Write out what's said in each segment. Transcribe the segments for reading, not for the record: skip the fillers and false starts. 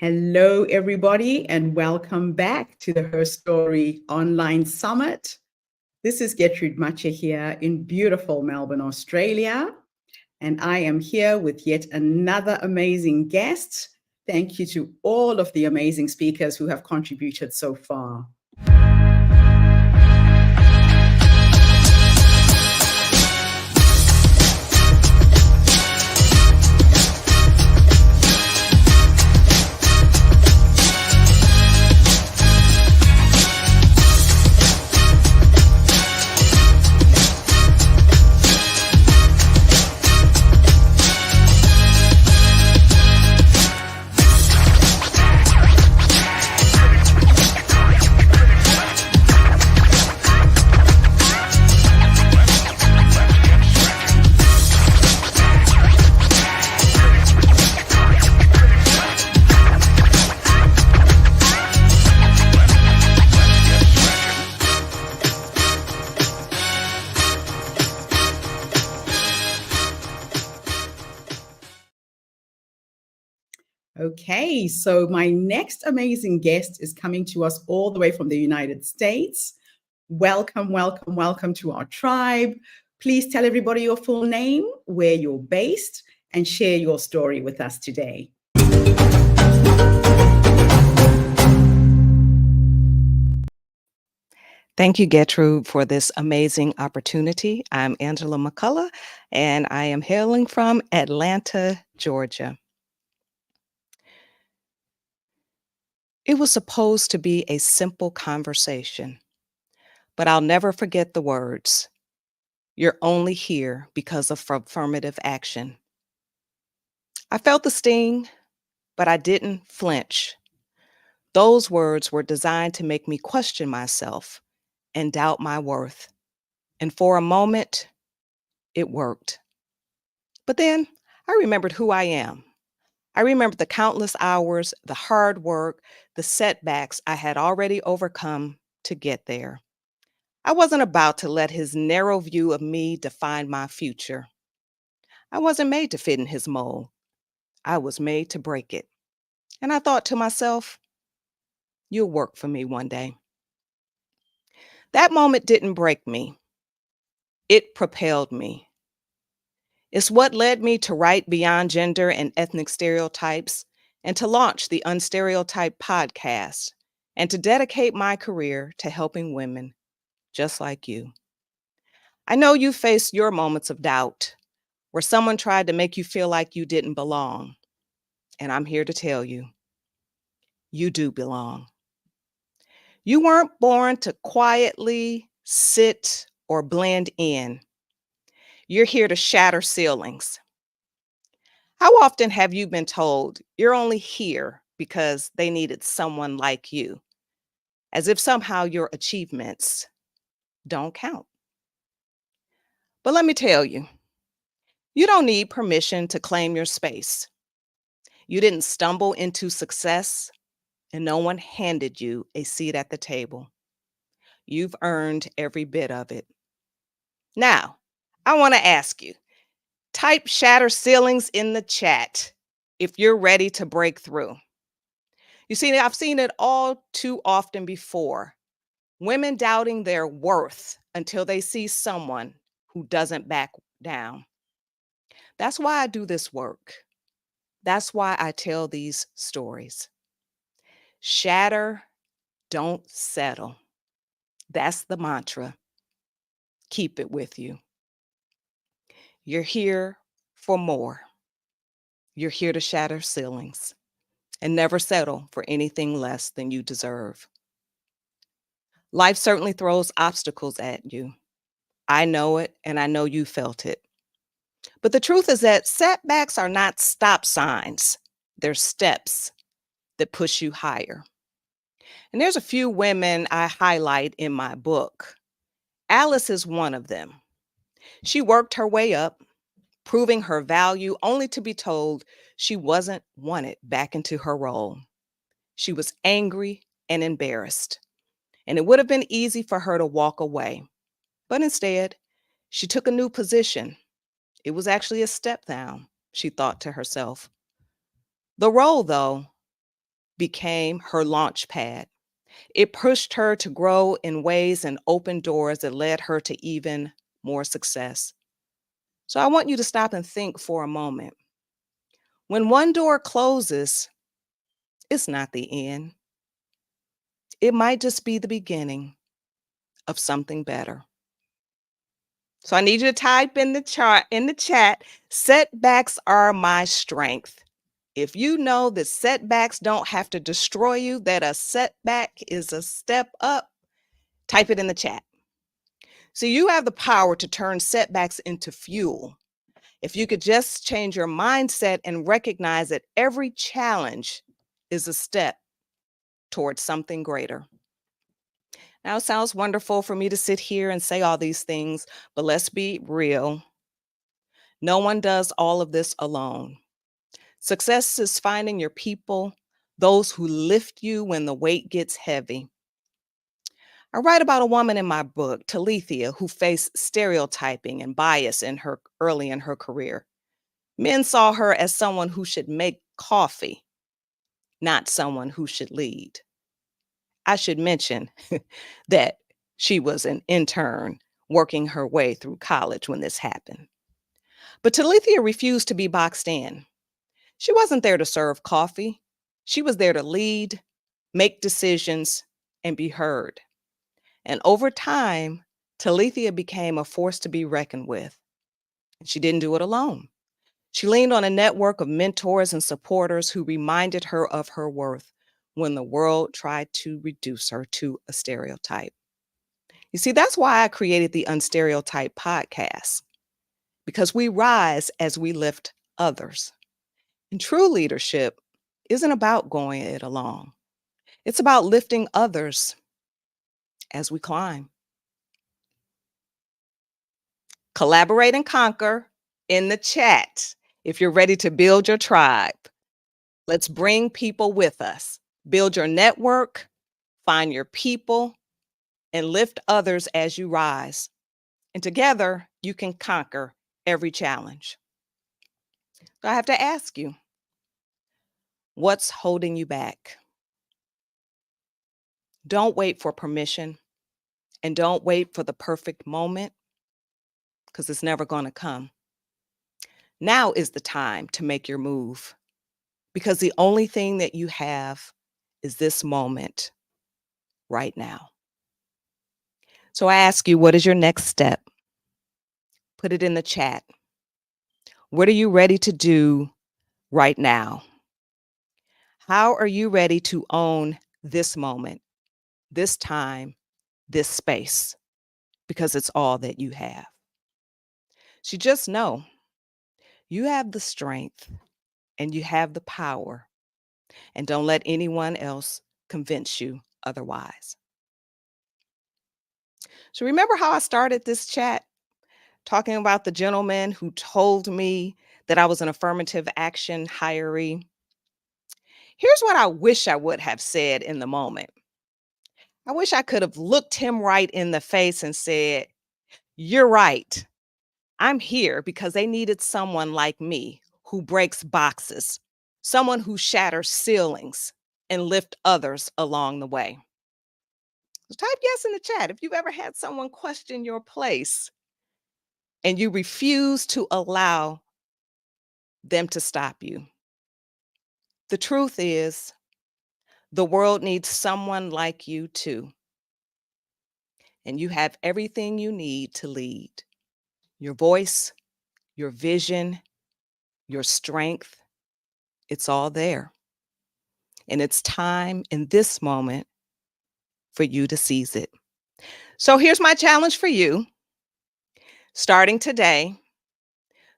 Hello, everybody, and welcome back to the HerStory Online Summit. This is Gertrude Matcha here in beautiful Melbourne, Australia, and I am here with yet another amazing guest. Thank you to all of the amazing speakers who have contributed so far. Okay, so my next amazing guest is coming to us all the way from the United States. Welcome, welcome, welcome to our tribe. Please tell everybody your full name, where you're based, and share your story with us today. Thank you, Gertrude, for this amazing opportunity. I'm Angela McCullough, and I am hailing from Atlanta, Georgia. It was supposed to be a simple conversation, but I'll never forget the words. You're only here because of affirmative action. I felt the sting, but I didn't flinch. Those words were designed to make me question myself and doubt my worth. And for a moment, it worked. But then I remembered who I am. I remembered the countless hours, the hard work, the setbacks I had already overcome to get there. I wasn't about to let his narrow view of me define my future. I wasn't made to fit in his mold. I was made to break it. And I thought to myself, you'll work for me one day. That moment didn't break me. It propelled me. It's what led me to write Beyond Gender and Ethnic Stereotypes and to launch the Unstereotyped podcast and to dedicate my career to helping women just like you. I know you faced your moments of doubt where someone tried to make you feel like you didn't belong. And I'm here to tell you, you do belong. You weren't born to quietly sit or blend in. You're here to shatter ceilings. How often have you been told you're only here because they needed someone like you, as if somehow your achievements don't count? But let me tell you, you don't need permission to claim your space. You didn't stumble into success, and no one handed you a seat at the table. You've earned every bit of it. Now, I want to ask you, type shatter ceilings in the chat if you're ready to break through. You see, I've seen it all too often before. Women doubting their worth until they see someone who doesn't back down. That's why I do this work. That's why I tell these stories. Shatter, don't settle. That's the mantra. Keep it with you. You're here for more. You're here to shatter ceilings and never settle for anything less than you deserve. Life certainly throws obstacles at you. I know it, and I know you felt it. But the truth is that setbacks are not stop signs. They're steps that push you higher. And there's a few women I highlight in my book. Alice is one of them. She worked her way up, proving her value only to be told she wasn't wanted back into her role. She was angry and embarrassed, and it would have been easy for her to walk away. But instead, she took a new position. It was actually a step down, she thought to herself. The role, though, became her launch pad. It pushed her to grow in ways and open doors that led her to even more success. So I want you to stop and think for a moment. When one door closes, it's not the end. It might just be the beginning of something better. So I need you to type in the chat, setbacks are my strength. If you know that setbacks don't have to destroy you, that a setback is a step up, type it in the chat. So you have the power to turn setbacks into fuel. If you could just change your mindset and recognize that every challenge is a step towards something greater. Now, it sounds wonderful for me to sit here and say all these things, but let's be real. No one does all of this alone. Success is finding your people, those who lift you when the weight gets heavy. I write about a woman in my book, Talithia, who faced stereotyping and bias early in her career. Men saw her as someone who should make coffee, not someone who should lead. I should mention that she was an intern working her way through college when this happened. But Talithia refused to be boxed in. She wasn't there to serve coffee. She was there to lead, make decisions, and be heard. And over time, Talithia became a force to be reckoned with. And she didn't do it alone. She leaned on a network of mentors and supporters who reminded her of her worth when the world tried to reduce her to a stereotype. You see, that's why I created the Unstereotype podcast, because we rise as we lift others. And true leadership isn't about going it alone. It's about lifting others as we climb. Collaborate and conquer in the chat if you're ready to build your tribe. Let's bring people with us. Build your network, find your people, and lift others as you rise. And together, you can conquer every challenge. So I have to ask you, what's holding you back? Don't wait for permission, and don't wait for the perfect moment, because it's never going to come. Now is the time to make your move, because the only thing that you have is this moment right now. So I ask you, what is your next step? Put it in the chat. What are you ready to do right now? How are you ready to own this moment, this time, this space? Because it's all that you have. So just know you have the strength and you have the power, and don't let anyone else convince you otherwise. So remember how I started this chat talking about the gentleman who told me that I was an affirmative action hiree? Here's what I wish I would have said in the moment. I wish I could have looked him right in the face and said, "You're right. I'm here because they needed someone like me who breaks boxes, someone who shatters ceilings and lift others along the way." So type yes in the chat if you've ever had someone question your place and you refuse to allow them to stop you. The truth is, the world needs someone like you too. And you have everything you need to lead. Your voice, your vision, your strength, it's all there. And it's time in this moment for you to seize it. So here's my challenge for you. Starting today,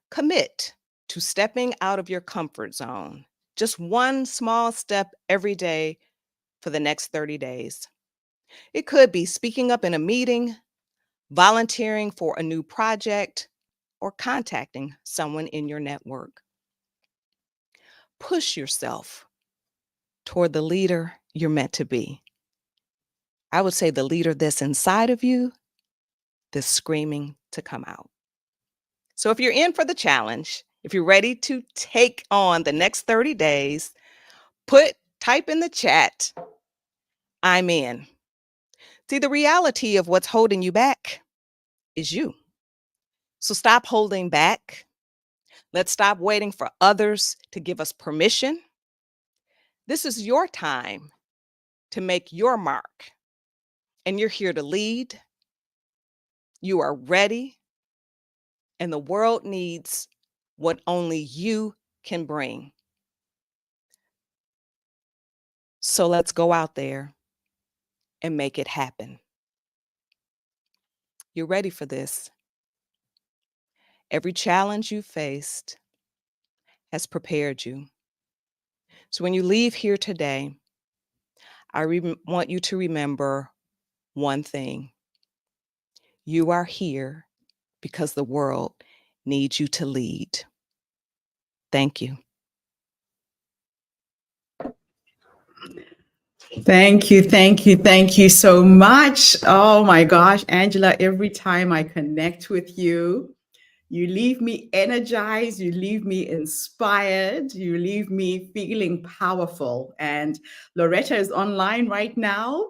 commit to stepping out of your comfort zone. Just one small step every day for the next 30 days. It could be speaking up in a meeting, volunteering for a new project, or contacting someone in your network. Push yourself toward the leader you're meant to be. I would say the leader that's inside of you that's screaming to come out. So if you're in for the challenge, if you're ready to take on the next 30 days, put Type in the chat, I'm in. See, the reality of what's holding you back is you. So stop holding back. Let's stop waiting for others to give us permission. This is your time to make your mark, and you're here to lead. You are ready, and the world needs what only you can bring. So let's go out there and make it happen. You're ready for this. Every challenge you faced has prepared you. So when you leave here today, I want you to remember one thing. You are here because the world needs you to lead. Thank you. Thank you, thank you, thank you so much. Oh my gosh, Angela, every time I connect with you, you leave me energized, you leave me inspired, you leave me feeling powerful. And Loretta is online right now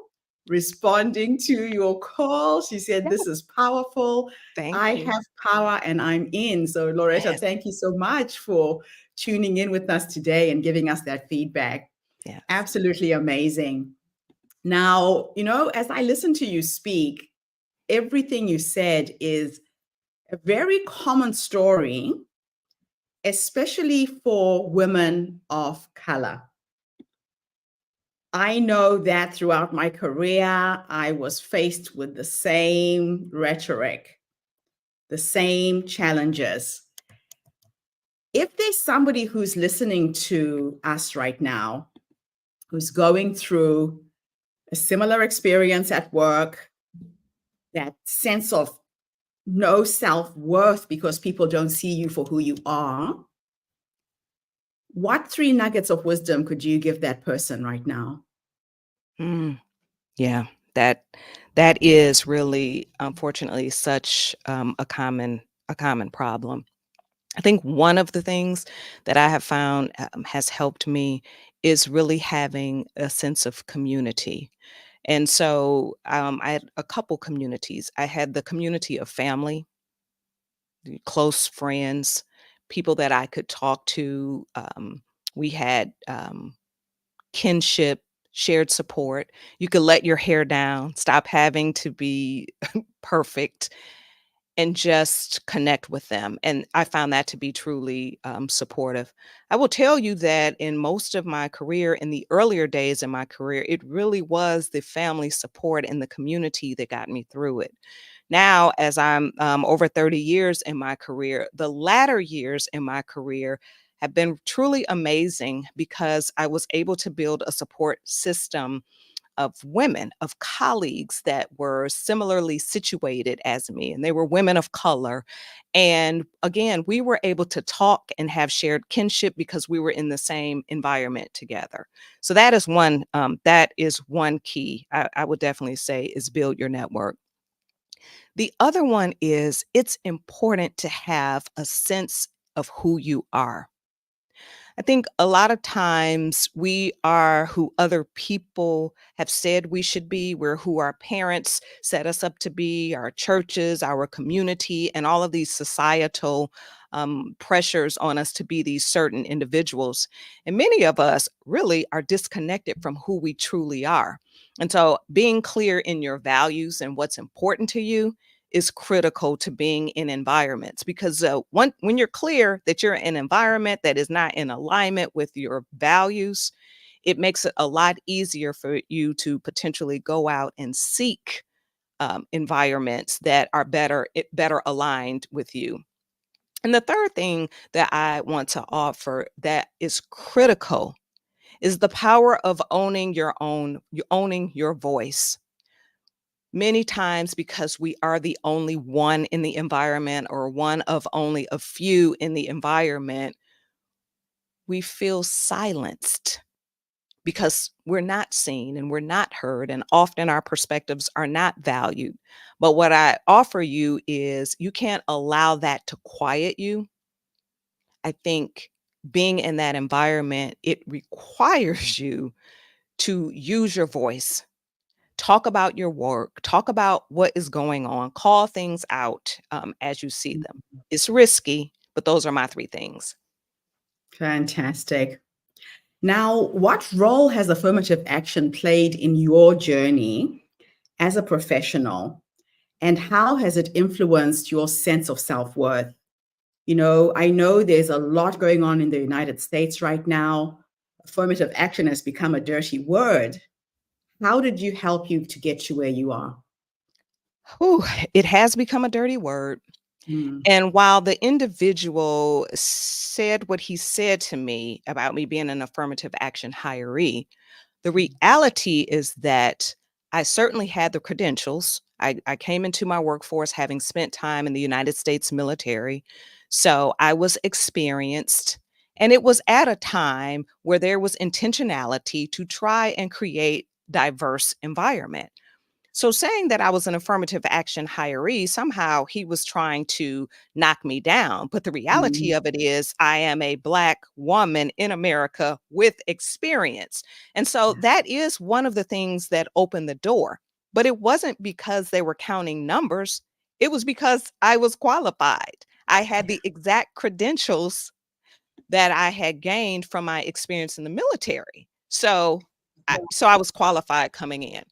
responding to your call. She said, Yes. this is powerful. Thank I you. have power and I'm in. So, Loretta, Yes. thank you so much for tuning in with us today and giving us that feedback. Yes. Absolutely amazing. Now, as I listen to you speak, everything you said is a very common story, especially for women of color. I know that throughout my career, I was faced with the same rhetoric, the same challenges. If there's somebody who's listening to us right now, who's going through a similar experience at work, that sense of no self-worth because people don't see you for who you are, what 3 nuggets of wisdom could you give that person right now? Yeah, that is really, unfortunately, such a common problem. I think one of the things that I have found has helped me is really having a sense of community. And so I had a couple communities. I had the community of family, the close friends, people that I could talk to. We had kinship, shared support. You could let your hair down, stop having to be perfect, and just connect with them. And I found that to be truly supportive. I will tell you that in most of my career, in the earlier days in my career, it really was the family support and the community that got me through it. Now, as I'm over 30 years in my career, the latter years in my career have been truly amazing because I was able to build a support system of women, of colleagues that were similarly situated as me, and they were women of color. And again, we were able to talk and have shared kinship because we were in the same environment together. So that is one. That is one key. I would definitely say is build your network. The other one is it's important to have a sense of who you are. I think a lot of times we are who other people have said we should be. We're who our parents set us up to be, our churches, our community, and all of these societal pressures on us to be these certain individuals. And many of us really are disconnected from who we truly are. And so being clear in your values and what's important to you is critical to being in environments because when you're clear that you're in an environment that is not in alignment with your values, it makes it a lot easier for you to potentially go out and seek environments that are better aligned with you. And the third thing that I want to offer that is critical is the power of owning your voice. Many times, because we are the only one in the environment or one of only a few in the environment, we feel silenced because we're not seen and we're not heard, and often our perspectives are not valued. But what I offer you is you can't allow that to quiet you. I think being in that environment, it requires you to use your voice, talk about your work, talk about what is going on, call things out as you see them. It's risky, but those are my three things. Fantastic. Now, what role has affirmative action played in your journey as a professional, and how has it influenced your sense of self-worth? I know there's a lot going on in the United States right now. Affirmative action has become a dirty word. How did you help you to get to where you are? Whew, it has become a dirty word. Mm, And while the individual said what he said to me about me being an affirmative action hiree, the reality is that I certainly had the credentials. I came into my workforce having spent time in the United States military. So I was experienced. And it was at a time where there was intentionality to try and create diverse environment. So saying that I was an affirmative action hiree, somehow he was trying to knock me down. But the reality mm, of it is, I am a Black woman in America with experience. And so yeah, that is one of the things that opened the door. But it wasn't because they were counting numbers, it was because I was qualified. I had yeah. the exact credentials that I had gained from my experience in the military. So I was qualified coming in.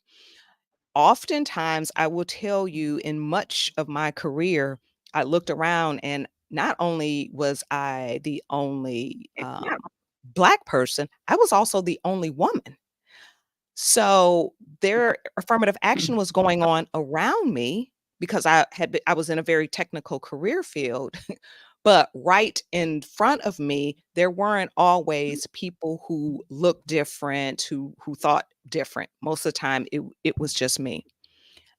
Oftentimes, I will tell you in much of my career, I looked around and not only was I the only Black person, I was also the only woman. So their affirmative action was going on around me because I was in a very technical career field. But right in front of me, there weren't always people who looked different, who thought different. Most of the time, it was just me.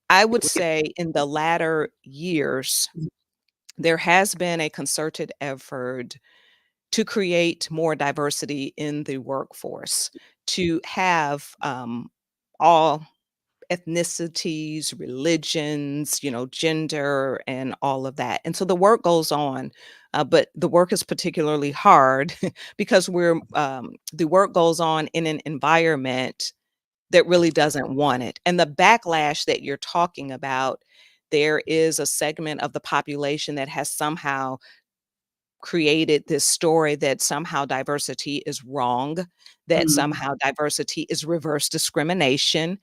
I would say in the latter years, there has been a concerted effort to create more diversity in the workforce, to have all ethnicities, religions, gender, and all of that. And so the work goes on, but the work is particularly hard because the work goes on in an environment that really doesn't want it. And the backlash that you're talking about, there is a segment of the population that has somehow created this story that somehow diversity is wrong, that Mm, somehow diversity is reverse discrimination,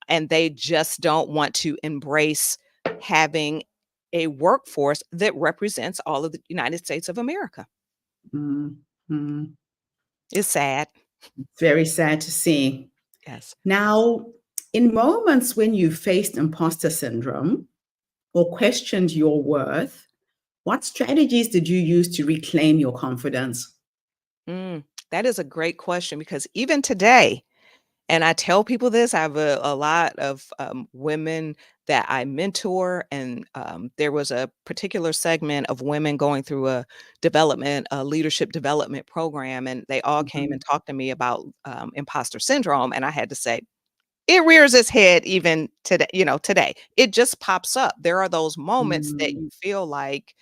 and they just don't want to embrace having a workforce that represents all of the United States of America. mm, mm. It's sad. Very sad to see. Yes. Now, in moments when you faced imposter syndrome or questioned your worth, what strategies did you use to reclaim your confidence? Mm, that is a great question because even today, and I tell people this, I have a lot of women that I mentor, and there was a particular segment of women going through a leadership development program, and they all came and Mhm, talked to me about imposter syndrome, and I had to say, it rears its head even today. Today it just pops up. There are those moments that mm, you feel like,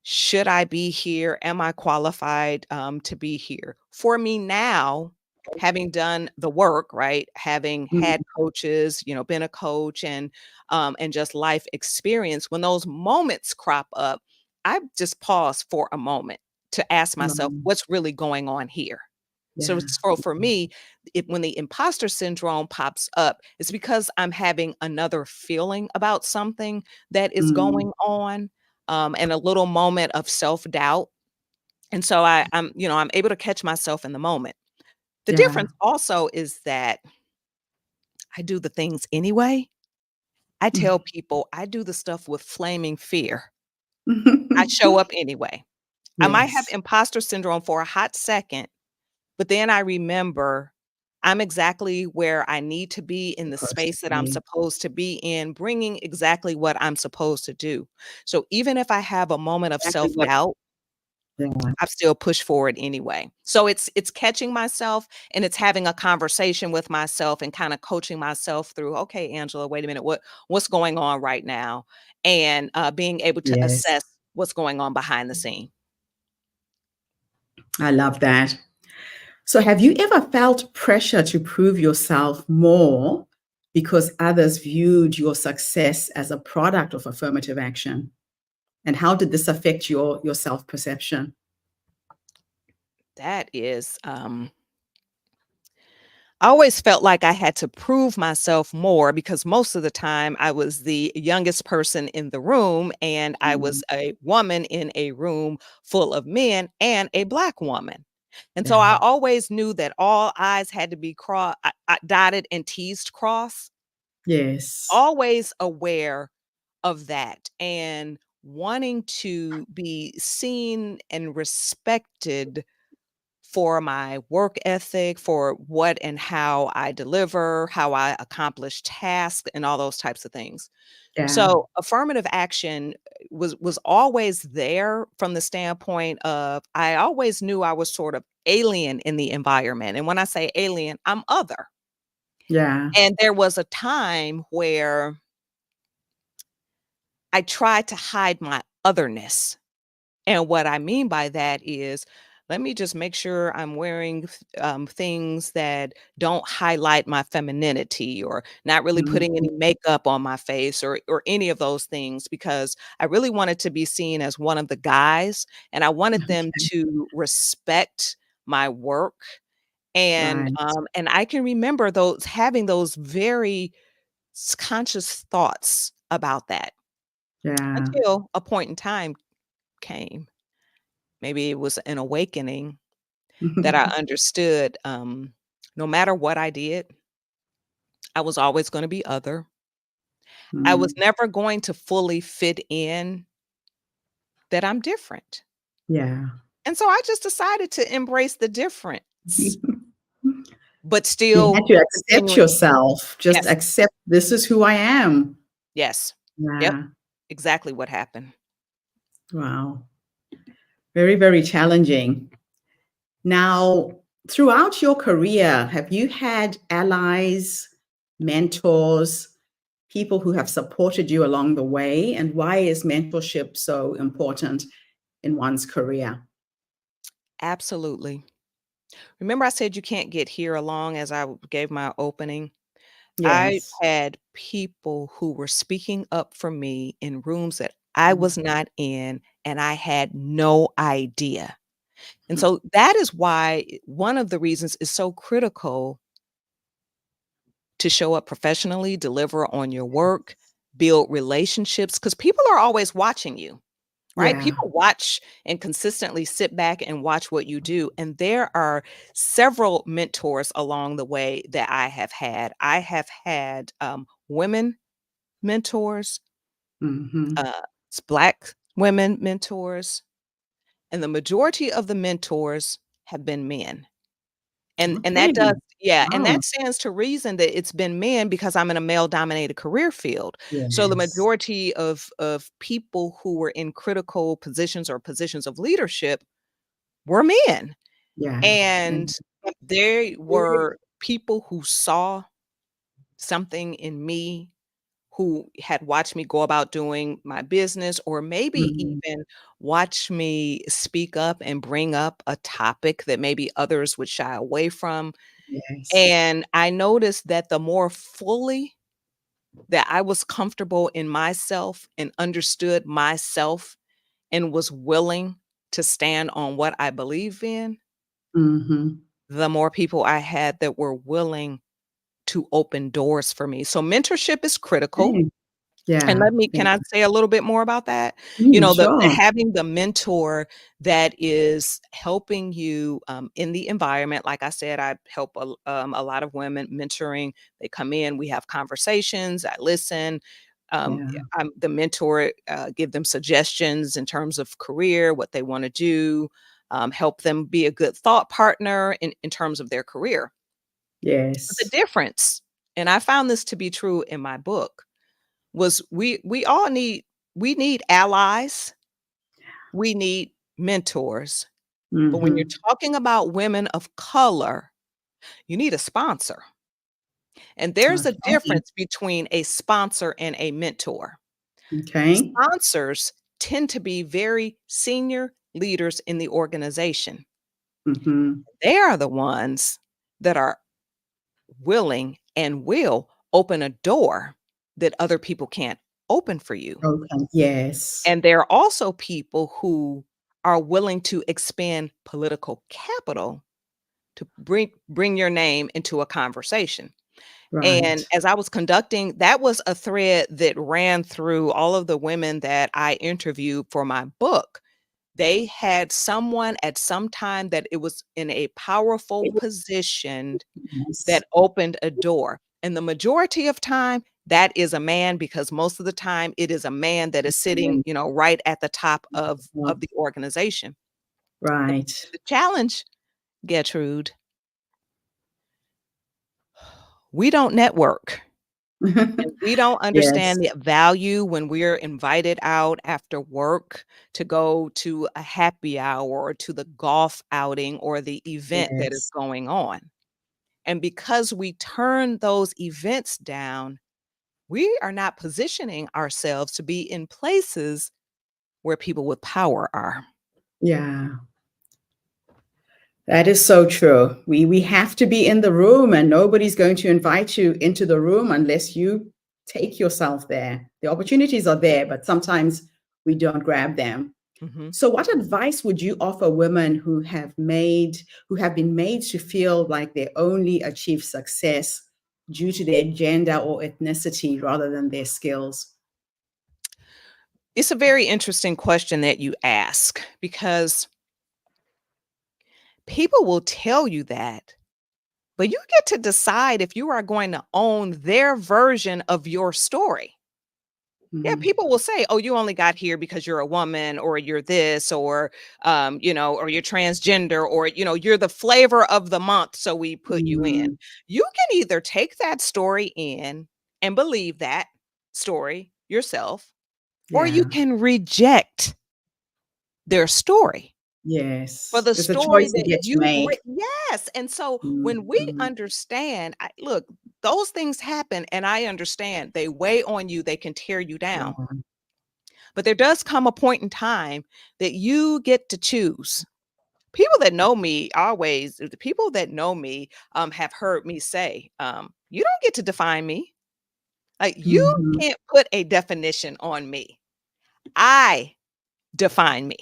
should I be here? Am I qualified to be here? For me now, having done the work, right? Having mm, had coaches, been a coach and just life experience, when those moments crop up, I just pause for a moment to ask myself, mm, what's really going on here? So yeah, for me, when the imposter syndrome pops up, it's because I'm having another feeling about something that is mm, going on, and a little moment of self-doubt. And so I'm able to catch myself in the moment. The yeah. difference also is that I do the things anyway. I tell people I do the stuff with flaming fear. I show up anyway. I might have Yes, imposter syndrome for a hot second, but then I remember I'm exactly where I need to be in the supposed to space that I'm be. supposed to be in, bringing exactly what I'm supposed to do. So even if I have a moment of Exactly what self-doubt, yeah, I still push forward anyway. So it's catching myself, and it's having a conversation with myself and kind of coaching myself through, okay, Angela, wait a minute, what's going on right now? And being able to yes. assess what's going on behind the scene. I love that. So, have you ever felt pressure to prove yourself more because others viewed your success as a product of affirmative action? And how did this affect your self perception? That is, I always felt like I had to prove myself more because most of the time I was the youngest person in the room and I Mm, was a woman in a room full of men and a Black woman. And so yeah. I always knew that all I's had to be dotted and T's crossed, Yes. always aware of that and wanting to be seen and respected for my work ethic, for what and how I deliver, how I accomplish tasks, and all those types of things. Yeah. So affirmative action was always there from the standpoint of I always knew I was sort of alien in the environment. And when I say alien, I'm other. Yeah. And there was a time where I tried to hide my otherness. And what I mean by that is, let me just make sure I'm wearing things that don't highlight my femininity, or not really putting Mhm. any makeup on my face, or any of those things, because I really wanted to be seen as one of the guys, and I wanted them Okay. to respect my work. And Right. and I can remember those having those very conscious thoughts about that Yeah. until a point in time came. Maybe it was an awakening that I understood, no matter what I did, I was always gonna be other. I was Mm. never going to fully fit in, that I'm different. Yeah. And so I just decided to embrace the difference, but You had still to accept continuing. yourself. Just Yes, accept this is who I am. yes. Yep, Yeah. exactly what happened. Wow. Very, very challenging. Now, throughout your career, have you had allies, mentors, people who have supported you along the way? And why is mentorship so important in one's career? Absolutely. Remember I said you can't get here along as gave my opening? I Yes. had people who were speaking up for me in rooms that I was not in, and I had no idea. And Mhm. so that is why one of the reasons is so critical to show up professionally, deliver on your work, build relationships, because people are always watching you. Right? Yeah. People watch and consistently sit back and watch what you do. And there are several mentors along the way that I have had. I have had women mentors, Mhm. uh, Black women mentors, and the majority of the mentors have been men. And Okay. that does, yeah, and Wow. that stands to reason that it's been men because I'm in a male-dominated career field. So the Yes. majority of people who were in critical positions or positions of leadership were men. Yeah. And And they were people who saw something in me, who had watched me go about doing my business, or maybe mhm. even watch me speak up and bring up a topic that maybe others would shy away from. Yes. And I noticed that the more fully that I was comfortable in myself and understood myself and was willing to stand on what I believe in, Mhm. the more people I had that were willing to open doors for me. So mentorship is critical. Okay. And Yeah. can Yeah. I say a little bit more about that? You Mm, know, the sure. having the mentor that is helping you, in the environment. Like I said, I help a lot of women mentoring. They come in, we have conversations, I listen. Yeah. I'm the mentor, give them suggestions in terms of career, what they wanna do, help them be a good thought partner in terms of their career. But the Yes. difference, and I found this to be true in my book, was we need allies, we need mentors, but when you're Mhm. talking about women of color, you need a sponsor, and there's a Okay. difference between a sponsor and a mentor. Okay. Sponsors tend to be very senior leaders in the organization. Mhm. They are the ones that are willing and will open a door that other people can't open for you. Okay. Yes. And there are also people who are willing to expend political capital to bring your name into a conversation. Right. And as I was conducting, that was a thread that ran through all of the women that I interviewed for my book. They had someone at some time that it was in a powerful position Yes. that opened a door. And the majority of time, that is a man, because most of the time it is a man that is sitting, Mm, right at the top of the organization. The, right. the challenge, Gertrude, we don't network. And we don't Yes. understand the value when we're invited out after work to go to a happy hour or to the golf outing or the event that is Yes. going on. And because we turn those events down, we are not positioning ourselves to be in places where people with power are. Yeah. That is so true. We have to be in the room, and nobody's going to invite you into the room unless you take yourself there. The opportunities are there, but sometimes we don't grab them. Mhm. So what advice would you offer women who have been made to feel like they only achieve success due to their gender or ethnicity rather than their skills? It's a very interesting question that you ask, because people will tell you that, but you get to decide if you are going to own their version of your story. Yeah, Mhm. people will say, "Oh, you only got here because you're a woman, or you're this, or or you're transgender, or you're the flavor of the month, so we put you in." Mm, You can either take that story in and believe that story yourself, or you yeah. can reject their story. For Yes. the It's a story choice you that get to you've make. yes, and so when we Mhm. understand, look, those things happen, and I understand they weigh on you, they can tear you down. Yeah. But there does come a point in time that you get to choose. People that know me always, the people that know me have heard me say, you don't get to define me. Like, you Mhm. can't put a definition on me. I define me.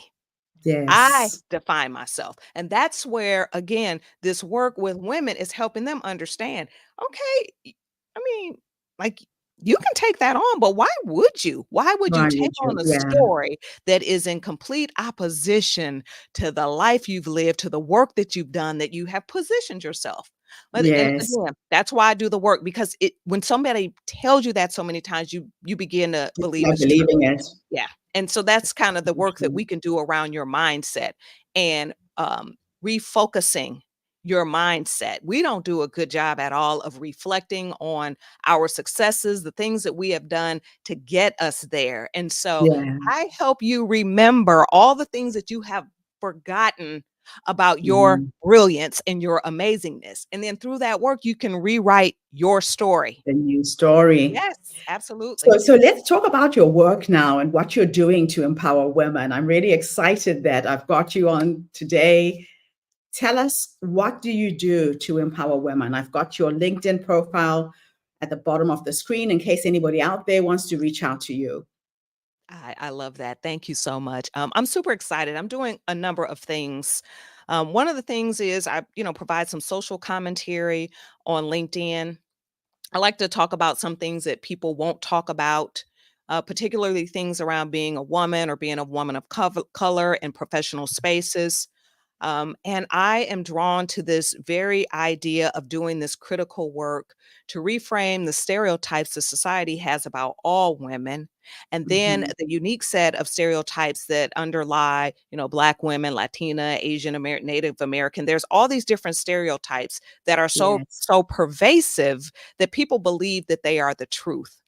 I Yes. define myself. And that's where, again, this work with women is helping them understand, okay, I mean, like, you can take that on, but why would you? Why would you Why take would you? on a Yeah. story that is in complete opposition to the life you've lived, to the work that you've done, that you have positioned yourself? But and Yes. again, that's why I do the work, because when somebody tells you that so many times, you begin to You believe start it's true. believing it. Yeah, and so that's kind of the work that True. we can do around your mindset, and, refocusing your mindset. We don't do a good job at all of reflecting on our successes, the things that we have done to get us there, and so Yeah. I help you remember all the things that you have forgotten about your Mhm. brilliance and your amazingness, and then through that work, you can rewrite your story. The new story. Yes, absolutely. So let's talk about your work now and what you're doing to empower women. I'm really excited that I've got you on today. Tell us, what do you do to empower women? I've got your LinkedIn profile at the bottom of the screen in case anybody out there wants to reach out to you. I love that. Thank you so much. I'm super excited. I'm doing a number of things. One of the things is I, provide some social commentary on LinkedIn. I like to talk about some things that people won't talk about, particularly things around being a woman or being a woman of color in professional spaces. And I am drawn to this very idea of doing this critical work to reframe the stereotypes that society has about all women, and then Mhm. the unique set of stereotypes that underlie, Black women, Latina, Asian American, Native American. There's all these different stereotypes that are Yes. so pervasive that people believe that they are the truth.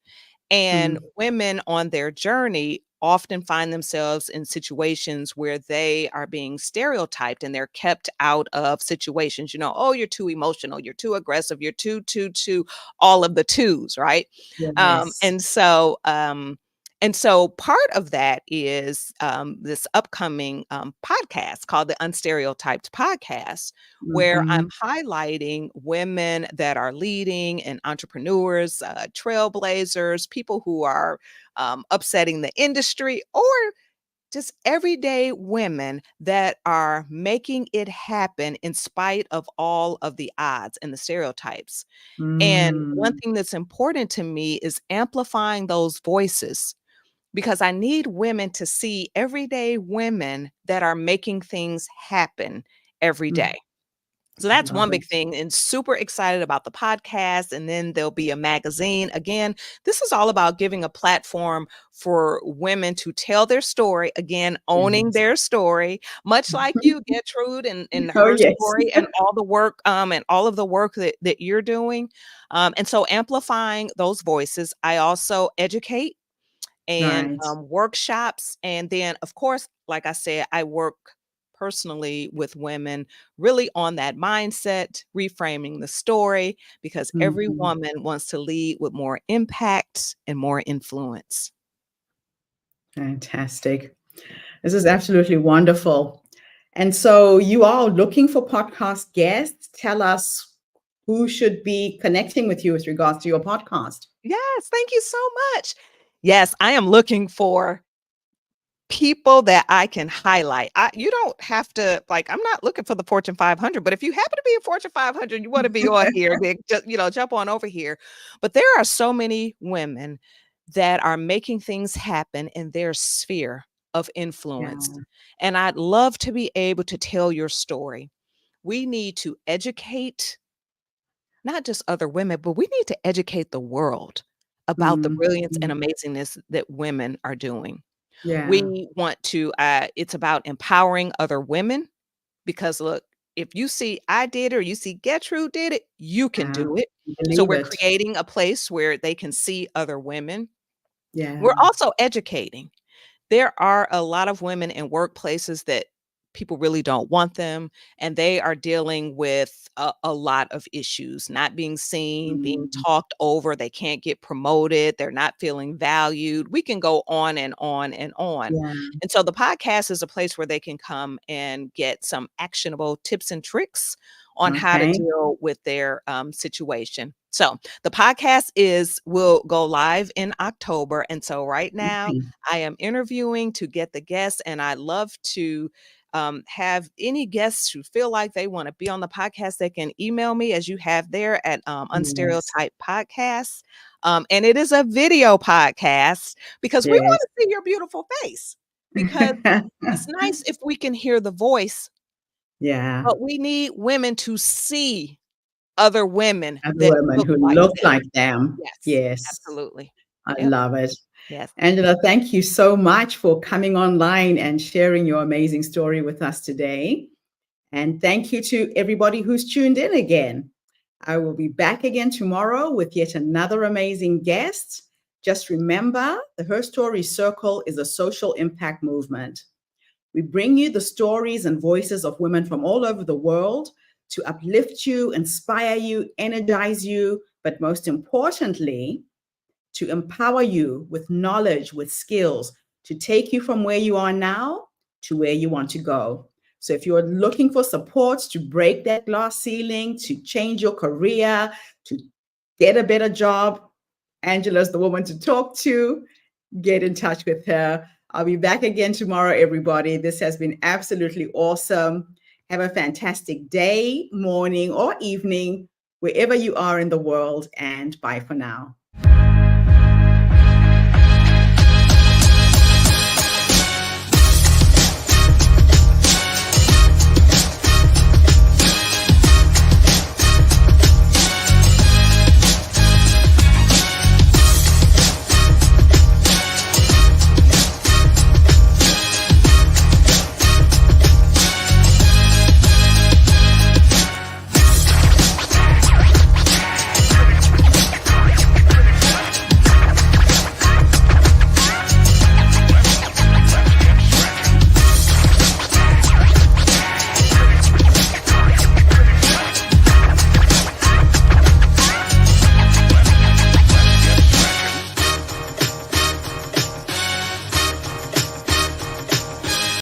And Mm. women on their journey often find themselves in situations where they are being stereotyped and they're kept out of situations. Oh, you're too emotional, you're too aggressive, you're too, all of the twos, right? Yes. And so, And so part of that is this upcoming podcast called the Unstereotyped Podcast, where I'm Mhm. highlighting women that are leading and entrepreneurs, trailblazers, people who are upsetting the industry, or just everyday women that are making it happen in spite of all of the odds and the stereotypes. And one Mm. thing that's important to me is amplifying those voices because I need women to see everyday women that are making things happen every Mm. day. So I that's love one big it. thing, and super excited about the podcast, and then there'll be a magazine. Again, this is all about giving a platform for women to tell their story, again, owning Yes. their story, much like you, Gertrude, and Oh, her yes. story and all the work, and all of the work that you're doing. And so amplifying those voices. I also educate and Right. workshops. And then, of course, like I said, I work personally with women really on that mindset, reframing the story, because every Mhm. woman wants to lead with more impact and more influence. Fantastic. This is absolutely wonderful. And so you are looking for podcast guests. Tell us who should be connecting with you with regards to your podcast. Yes, thank you so much. Yes, I am looking for people that I can highlight. You don't have to like, I'm not looking for the Fortune 500, but if you happen to be a Fortune 500, you want to be on here, then just, jump on over here. But there are so many women that are making things happen in their sphere of influence. Yeah. And I'd love to be able to tell your story. We need to educate not just other women, but we need to educate the world about the Mhm. brilliance and amazingness that women are doing. Yeah. We want to, it's about empowering other women because look, if you see I did it or you see Gertrude did it, you can Yeah. do it. So Believe we're it. creating a place where they can see other women. We're Yeah. also educating. There are a lot of women in workplaces that people really don't want them, and they are dealing with a lot of issues, not being seen, being Mm. talked over, they can't get promoted, they're not feeling valued. We can go on and on and on. Yeah. And so the podcast is a place where they can come and get some actionable tips and tricks on how to Okay. deal with their situation. So the podcast is will go live in October. And so right now Okay. I am interviewing to get the guests, and I love to have any guests who feel like they want to be on the podcast. They can email me as you have there at Yes. Unstereotype Podcasts. And it is a video podcast because we want Yes. to see your beautiful face. Because it's nice if we can hear the voice, Yeah. but we need women to see other women Other that women look who like look them. like them. Yes, Yes. absolutely. I Yep. love it. Yes. Angela, thank you so much for coming online and sharing your amazing story with us today. And thank you to everybody who's tuned in again. I will be back again tomorrow with yet another amazing guest. Just remember, the Her Story Circle is a social impact movement. We bring you the stories and voices of women from all over the world to uplift you, inspire you, energize you, but most importantly, to empower you with knowledge, with skills, to take you from where you are now to where you want to go. So if you're looking for support to break that glass ceiling, to change your career, to get a better job, Angela's the woman to talk to. Get in touch with her. I'll be back again tomorrow, everybody. This has been absolutely awesome. Have a fantastic day, morning, or evening, wherever you are in the world, and bye for now.